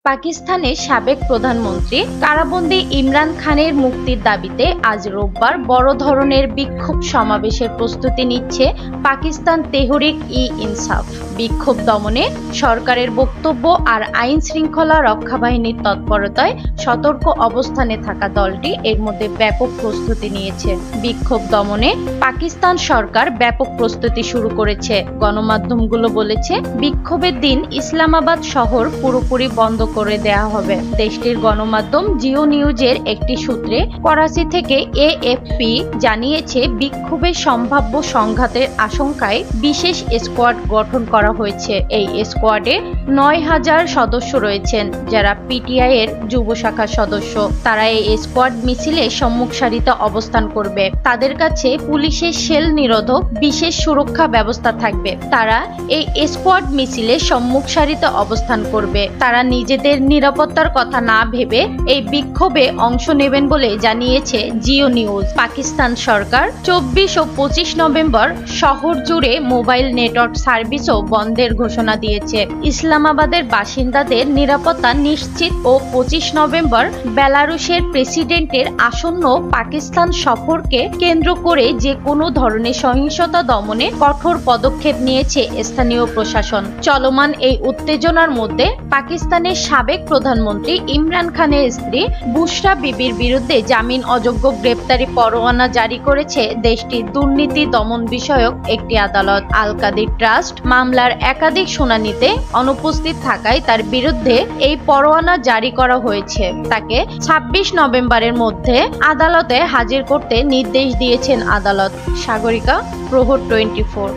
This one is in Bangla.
পাকিস্তানের সাবেক প্রধানমন্ত্রী কারাবন্দী ইমরান খানের মুক্তির দাবিতে আজ রোববার বড় ধরনের বিক্ষোভ সমাবেশের প্রস্তুতি নিচ্ছে পাকিস্তান তেহরিক-ই-ইনসাফ। বিক্ষোভ দমনে সরকারের বক্তব্য আর আইন শৃঙ্খলা রক্ষা বাহিনীর তৎপরতায় সতর্ক অবস্থানে থাকা দলটি এর মধ্যে ব্যাপক প্রস্তুতি নিয়েছে। বিক্ষোভ দমনে পাকিস্তান সরকার ব্যাপক প্রস্তুতি শুরু করেছে। গণমাধ্যমগুলো বলেছে বিক্ষোভের দিন ইসলামাবাদ শহর পুরোপুরি বন্ধ করে দেয়া হবে। দেশটির গণমাধ্যম জিও নিউজের একটি সূত্রে করাচি থেকে এএফপি জানিয়েছে বিক্ষোভের সম্ভাব্য সংঘাতের আশঙ্কায় বিশেষ স্কোয়াড গঠন করা হয়েছে। এই স্কোয়াডে ৯,০০০ সদস্য রয়েছেন, যারা পিটিআই এর যুব শাখার সদস্য। তারা এই স্কোয়াড মিছিলে সম্মুখ সারিতে অবস্থান করবে। তাদের কাছে পুলিশের শেল নিরোধক বিশেষ সুরক্ষা ব্যবস্থা থাকবে। তারা এই স্কোয়াড মিছিলে সম্মুখ সারিতে অবস্থান করবে। তারা নিজেদের নিরাপত্তার কথা না ভেবে এই বিক্ষোভে অংশ নেবেন বলে জানিয়েছে জিও নিউজ। পাকিস্তান সরকার ২৪ ও ২৫ নভেম্বর শহর জুড়ে মোবাইল নেটওয়ার্ক সার্ভিসও বন্ধের ঘোষণা দিয়েছে। ইসলামাবাদের বাসিন্দাদের নিরাপত্তা নিশ্চিত ও ২৫ নভেম্বর বেলারুশের প্রেসিডেন্টের আসন্ন পাকিস্তান সফরকে কেন্দ্র করে যে কোনো ধরনের সহিংসতা দমনে কঠোর পদক্ষেপ নিয়েছে স্থানীয় প্রশাসন। চলমান এই উত্তেজনার মধ্যে পাকিস্তানের সাবেক প্রধানমন্ত্রী ইমরান খানের স্ত্রী বুশরা বিবির বিরুদ্ধে জামিন অযোগ্য গ্রেপ্তারি পরোয়ানা জারি করেছে দেশটির দুর্নীতি দমন বিষয়ক একটি আদালত। আল কাদির ট্রাস্ট মামলার একাধিক শুনানিতে অনুপস্থিত থাকায় তার বিরুদ্ধে এই পরোয়ানা জারি করা হয়েছে। তাকে ২৬ নভেম্বরের মধ্যে আদালতে হাজির করতে নির্দেশ দিয়েছেন আদালত। সাগরিকা, প্রহর 24।